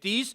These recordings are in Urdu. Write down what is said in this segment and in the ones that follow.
30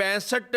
65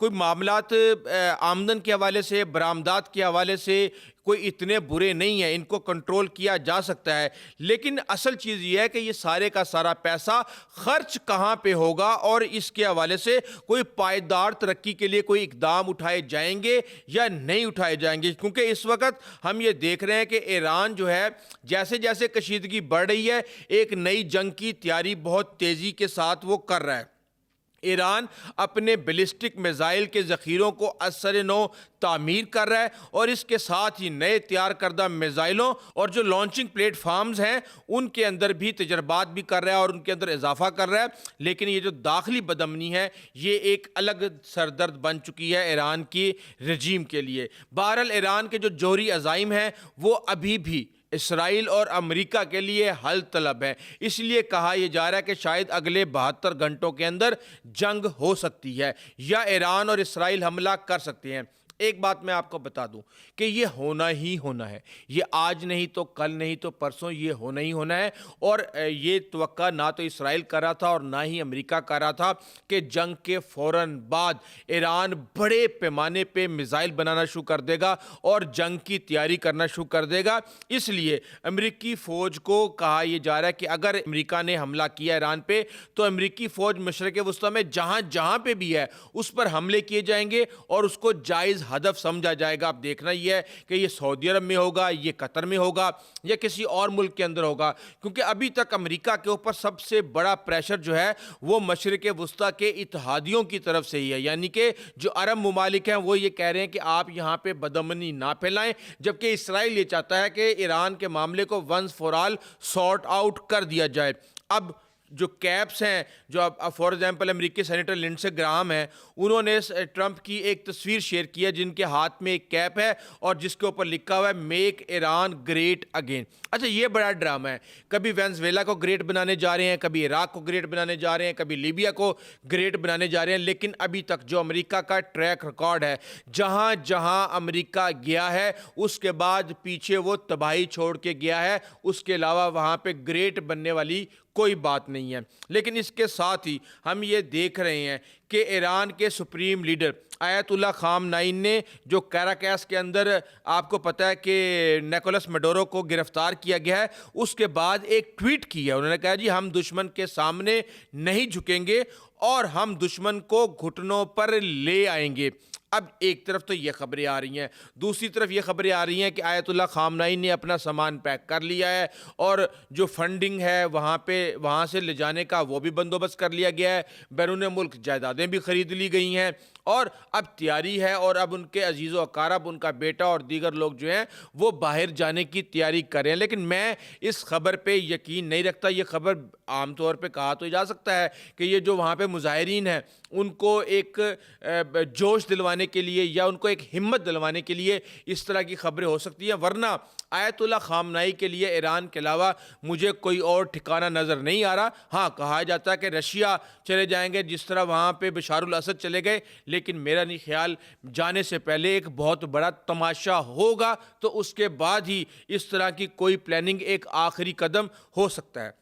کوئی معاملات آمدن کے حوالے سے، برآمدات کے حوالے سے کوئی اتنے برے نہیں ہیں، ان کو کنٹرول کیا جا سکتا ہے، لیکن اصل چیز یہ ہے کہ یہ سارے کا سارا پیسہ خرچ کہاں پہ ہوگا اور اس کے حوالے سے کوئی پائیدار ترقی کے لیے کوئی اقدام اٹھائے جائیں گے یا نہیں اٹھائے جائیں گے، کیونکہ اس وقت ہم یہ دیکھ رہے ہیں کہ ایران جو ہے جیسے جیسے کشیدگی بڑھ رہی ہے، ایک نئی جنگ کی تیاری بہت تیزی کے ساتھ وہ کر رہا ہے۔ ایران اپنے بیلسٹک میزائل کے ذخیروں کو اثر نو تعمیر کر رہا ہے اور اس کے ساتھ ہی نئے تیار کردہ میزائلوں اور جو لانچنگ پلیٹ فارمز ہیں ان کے اندر بھی تجربات بھی کر رہا ہے اور ان کے اندر اضافہ کر رہا ہے، لیکن یہ جو داخلی بدامنی ہے یہ ایک الگ سردرد بن چکی ہے ایران کی رجیم کے لیے۔ بہرحال ایران کے جو جوہری عزائم ہیں وہ ابھی بھی اسرائیل اور امریکہ کے لیے حل طلب ہے، اس لیے کہا یہ جا رہا ہے کہ شاید اگلے 72 گھنٹوں کے اندر جنگ ہو سکتی ہے یا ایران اور اسرائیل حملہ کر سکتے ہیں۔ ایک بات میں آپ کو بتا دوں کہ یہ ہونا ہی ہونا ہے، یہ آج نہیں تو کل نہیں تو پرسوں یہ ہونا ہی ہونا ہے، اور یہ توقع نہ تو اسرائیل کر رہا تھا اور نہ ہی امریکہ کر رہا تھا کہ جنگ کے فوراً بعد ایران بڑے پیمانے پہ میزائل بنانا شروع کر دے گا اور جنگ کی تیاری کرنا شروع کر دے گا۔ اس لیے امریکی فوج کو کہا یہ جا رہا ہے کہ اگر امریکہ نے حملہ کیا ایران پہ تو امریکی فوج مشرق وسطیٰ میں جہاں جہاں پہ بھی ہے اس پر حملے کیے جائیں گے اور اس کو جائز ہدف سمجھا جائے گا۔ اب دیکھنا یہ ہے کہ یہ سعودی عرب میں ہوگا، یہ قطر میں ہوگا یا کسی اور ملک کے اندر ہوگا، کیونکہ ابھی تک امریکہ کے اوپر سب سے بڑا پریشر جو ہے وہ مشرق وسطیٰ کے اتحادیوں کی طرف سے ہی ہے، یعنی کہ جو عرب ممالک ہیں وہ یہ کہہ رہے ہیں کہ آپ یہاں پہ بدامنی نہ پھیلائیں، جبکہ اسرائیل یہ چاہتا ہے کہ ایران کے معاملے کو once for all sort out کر دیا جائے۔ اب جو کیپس ہیں، جو اب فار ایگزامپل امریکی سینیٹر لنڈسے گراہم ہیں، انہوں نے ٹرمپ کی ایک تصویر شیئر کی ہے جن کے ہاتھ میں ایک کیپ ہے اور جس کے اوپر لکھا ہوا ہے میک ایران گریٹ اگین۔ اچھا، یہ بڑا ڈرامہ ہے، کبھی وینزویلا کو گریٹ بنانے جا رہے ہیں، کبھی عراق کو گریٹ بنانے جا رہے ہیں، کبھی لیبیا کو گریٹ بنانے جا رہے ہیں، لیکن ابھی تک جو امریکہ کا ٹریک ریکارڈ ہے، جہاں جہاں امریکہ گیا ہے اس کے بعد پیچھے وہ تباہی چھوڑ کے گیا ہے، اس کے علاوہ وہاں پہ گریٹ بننے والی کوئی بات نہیں ہے۔ لیکن اس کے ساتھ ہی ہم یہ دیکھ رہے ہیں کہ ایران کے سپریم لیڈر آیت اللہ خامنائی نے جو کیراکاس کے اندر آپ کو پتہ ہے کہ نیکولس میڈورو کو گرفتار کیا گیا ہے، اس کے بعد ایک ٹویٹ کی ہے، انہوں نے کہا جی ہم دشمن کے سامنے نہیں جھکیں گے اور ہم دشمن کو گھٹنوں پر لے آئیں گے۔ اب ایک طرف تو یہ خبریں آ رہی ہیں، دوسری طرف یہ خبریں آ رہی ہیں کہ آیت اللہ خامنائی نے اپنا سامان پیک کر لیا ہے اور جو فنڈنگ ہے وہاں سے لے جانے کا وہ بھی بندوبست کر لیا گیا ہے، بیرون ملک جائیدادیں بھی خرید لی گئی ہیں اور اب تیاری ہے اور اب ان کے عزیز و اقارب، ان کا بیٹا اور دیگر لوگ جو ہیں وہ باہر جانے کی تیاری کر رہے ہیں۔ لیکن میں اس خبر پہ یقین نہیں رکھتا۔ یہ خبر عام طور پہ کہا تو جا سکتا ہے کہ یہ جو وہاں پہ مظاہرین ہیں ان کو ایک جوش دلوانے کے لیے یا ان کو ایک ہمت دلوانے کے لیے اس طرح کی خبریں ہو سکتی ہیں، ورنہ آیت اللہ خامنائی کے لیے ایران کے علاوہ مجھے کوئی اور ٹھکانہ نظر نہیں آ رہا۔ ہاں، کہا جاتا ہے کہ رشیا چلے جائیں گے جس طرح وہاں پہ بشار الاسد چلے گئے، لیکن میرا نہیں خیال جانے سے پہلے ایک بہت بڑا تماشا ہوگا تو اس کے بعد ہی اس طرح کی کوئی پلاننگ ایک آخری قدم ہو سکتا ہے۔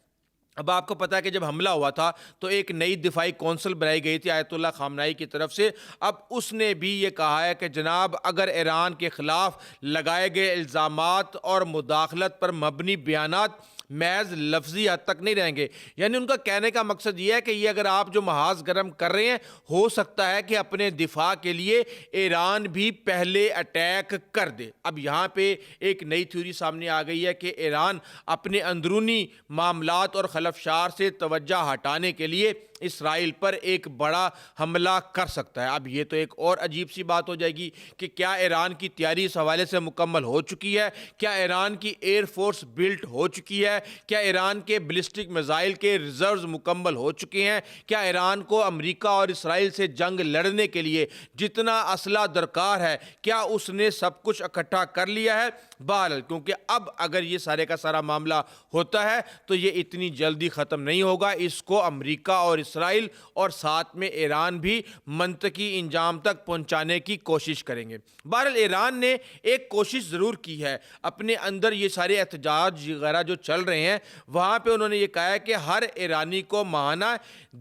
اب آپ کو پتا ہے کہ جب حملہ ہوا تھا تو ایک نئی دفاعی کونسل بنائی گئی تھی آیت اللہ خامنائی کی طرف سے۔ اب اس نے بھی یہ کہا ہے کہ جناب اگر ایران کے خلاف لگائے گئے الزامات اور مداخلت پر مبنی بیانات محض لفظی حد تک نہیں رہیں گے، یعنی ان کا کہنے کا مقصد یہ ہے کہ یہ اگر آپ جو محاذ گرم کر رہے ہیں ہو سکتا ہے کہ اپنے دفاع کے لیے ایران بھی پہلے اٹیک کر دے۔ اب یہاں پہ ایک نئی تھیوری سامنے آ گئی ہے کہ ایران اپنے اندرونی معاملات اور خلفشار سے توجہ ہٹانے کے لیے اسرائیل پر ایک بڑا حملہ کر سکتا ہے۔ اب یہ تو ایک اور عجیب سی بات ہو جائے گی کہ کیا ایران کی تیاری اس حوالے سے مکمل ہو چکی ہے؟ کیا ایران کی ایئر فورس بلٹ ہو چکی ہے؟ کیا ایران کے بیلسٹک میزائل کے ریزروز مکمل ہو چکے ہیں؟ کیا ایران کو امریکہ اور اسرائیل سے جنگ لڑنے کے لیے جتنا اسلحہ درکار ہے کیا اس نے سب کچھ اکٹھا کر لیا ہے؟ بہرحال کیونکہ اب اگر یہ سارے کا سارا معاملہ ہوتا ہے تو یہ اتنی جلدی ختم نہیں ہوگا، اس کو امریکہ اور اسرائیل اور ساتھ میں ایران بھی منطقی انجام تک پہنچانے کی کوشش کریں گے۔ بہرحال ایران نے ایک کوشش ضرور کی ہے، اپنے اندر یہ سارے احتجاج وغیرہ جو چل رہے ہیں وہاں پہ انہوں نے یہ کہا ہے کہ ہر ایرانی کو ماہانہ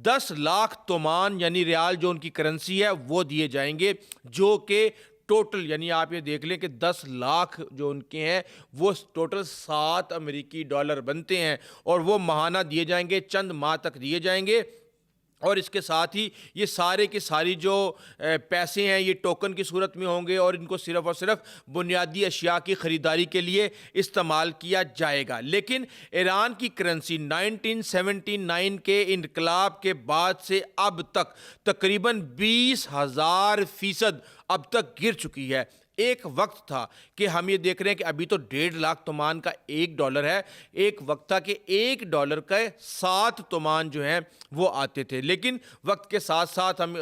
10 لاکھ تومان یعنی ریال جو ان کی کرنسی ہے وہ دیے جائیں گے، جو کہ ٹوٹل یعنی آپ یہ دیکھ لیں کہ 10 لاکھ جو ان کے ہیں وہ ٹوٹل 7 امریکی ڈالر بنتے ہیں، اور وہ ماہانہ دیے جائیں گے، چند ماہ تک دیے جائیں گے۔ اور اس کے ساتھ ہی یہ سارے کی ساری جو پیسے ہیں یہ ٹوکن کی صورت میں ہوں گے، اور ان کو صرف اور صرف بنیادی اشیاء کی خریداری کے لیے استعمال کیا جائے گا۔ لیکن ایران کی کرنسی 1979 کے انقلاب کے بعد سے اب تک تقریباً 20,000% اب تک گر چکی ہے۔ ایک وقت تھا کہ ہم یہ دیکھ رہے ہیں کہ ابھی تو 1.5 لاکھ تومان کا ایک ڈالر ہے، ایک وقت تھا کہ ایک ڈالر کا 7 تومان جو ہیں وہ آتے تھے، لیکن وقت کے ساتھ ساتھ ہم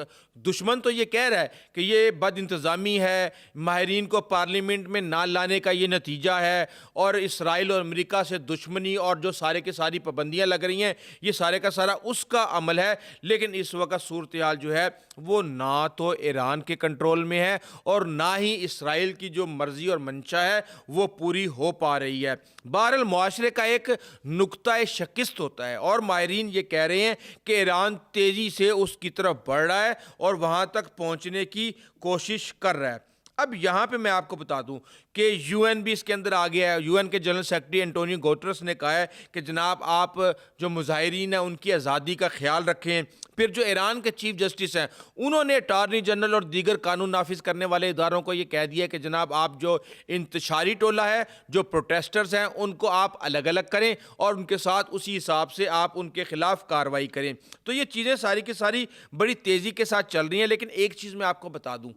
دشمن تو یہ کہہ رہا ہے کہ یہ بد انتظامی ہے، ماہرین کو پارلیمنٹ میں نہ لانے کا یہ نتیجہ ہے، اور اسرائیل اور امریکہ سے دشمنی اور جو سارے کے ساری پابندیاں لگ رہی ہیں یہ سارے کا سارا اس کا عمل ہے۔ لیکن اس وقت صورتحال جو ہے وہ نہ تو ایران کے کنٹرول میں ہے اور نہ ہی اسرائیل کی جو مرضی اور منشا ہے وہ پوری ہو پا رہی ہے۔ بہرحال معاشرے کا ایک نقطہ شکست ہوتا ہے، اور ماہرین یہ کہہ رہے ہیں کہ ایران تیزی سے اس کی طرف بڑھ رہا ہے اور وہاں تک پہنچنے کی کوشش کر رہا ہے۔ اب یہاں پہ میں آپ کو بتا دوں کہ یو این بھی اس کے اندر آ گیا ہے۔ یو این کے جنرل سیکرٹری انٹونیو گوٹرس نے کہا ہے کہ جناب آپ جو مظاہرین ہیں ان کی آزادی کا خیال رکھیں۔ پھر جو ایران کے چیف جسٹس ہیں انہوں نے اٹارنی جنرل اور دیگر قانون نافذ کرنے والے اداروں کو یہ کہہ دیا کہ جناب آپ جو انتشاری ٹولہ ہے، جو پروٹیسٹرز ہیں، ان کو آپ الگ الگ کریں اور ان کے ساتھ اسی حساب سے آپ ان کے خلاف کارروائی کریں۔ تو یہ چیزیں ساری کی ساری بڑی تیزی کے ساتھ چل رہی ہیں، لیکن ایک چیز میں آپ کو بتا دوں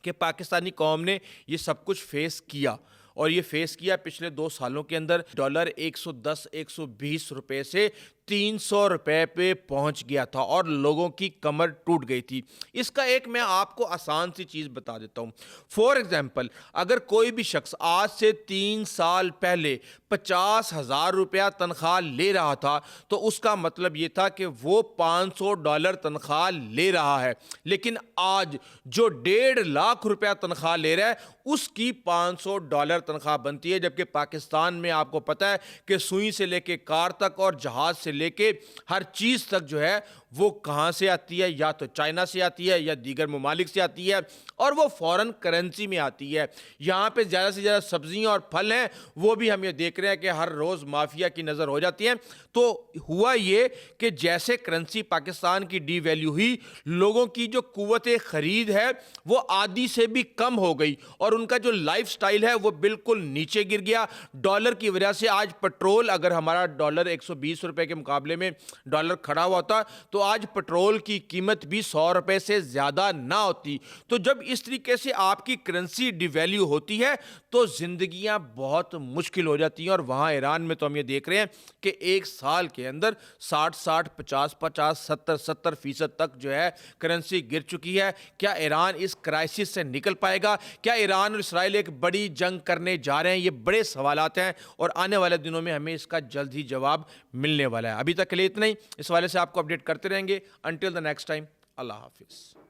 کہ پاکستانی قوم نے یہ سب کچھ فیس کیا، اور یہ فیس کیا پچھلے 2 سالوں کے اندر۔ ڈالر 110 120 روپے سے 300 روپے پہ پہنچ گیا تھا اور لوگوں کی کمر ٹوٹ گئی تھی۔ اس کا ایک میں آپ کو آسان سی چیز بتا دیتا ہوں۔ فور ایگزامپل، اگر کوئی بھی شخص آج سے 3 سال پہلے 50,000 روپیہ تنخواہ لے رہا تھا تو اس کا مطلب یہ تھا کہ وہ $500 تنخواہ لے رہا ہے، لیکن آج جو 1.5 لاکھ روپیہ تنخواہ لے رہا ہے اس کی $500 تنخواہ بنتی ہے، جبکہ پاکستان میں آپ کو پتہ ہے کہ سوئی سے لے کے کار تک اور جہاز سے لے کے ہر چیز تک جو ہے وہ کہاں سے آتی ہے؟ یا تو چائنا سے آتی ہے یا دیگر ممالک سے آتی ہے، اور وہ فورن کرنسی میں آتی ہے۔ یہاں پہ زیادہ سے زیادہ سبزیاں اور پھل ہیں، وہ بھی ہم یہ دیکھ رہے ہیں کہ ہر روز مافیا کی نظر ہو جاتی ہیں۔ تو ہوا یہ کہ جیسے کرنسی پاکستان کی ڈی ویلیو ہوئی، لوگوں کی جو قوت خرید ہے وہ آدھی سے بھی کم ہو گئی، اور ان کا جو لائف سٹائل ہے وہ بالکل نیچے گر گیا۔ ڈالر کی وجہ سے آج پٹرول، اگر ہمارا ڈالر 120 روپے کے مقابلے میں ڈالر کھڑا ہوا ہوتا تو آج پٹرول کی قیمت بھی 100 روپے سے زیادہ نہ ہوتی۔ تو جب اس طریقے سے آپ کی کرنسی ڈی ویلیو ہوتی ہے تو زندگیاں بہت مشکل ہو جاتی ہیں، اور وہاں ایران میں تو ہم یہ دیکھ رہے ہیں کہ ایک سال کے اندر 60 50 70% تک جو ہے کرنسی گر چکی ہے۔ کیا ایران اس کرائسس سے نکل پائے گا؟ کیا ایران اور اسرائیل ایک بڑی جنگ کرنے جا رہے ہیں؟ یہ بڑے سوالات ہیں، اور آنے والے دنوں میں ہمیں اس کا جلد ہی جواب ملنے والا ہے۔ ابھی تک کے لیے اتنا ہی، اس حوالے سے آپ کو اپڈیٹ کرتے رہیں گے۔ انٹل دی نیکسٹ ٹائم، اللہ حافظ۔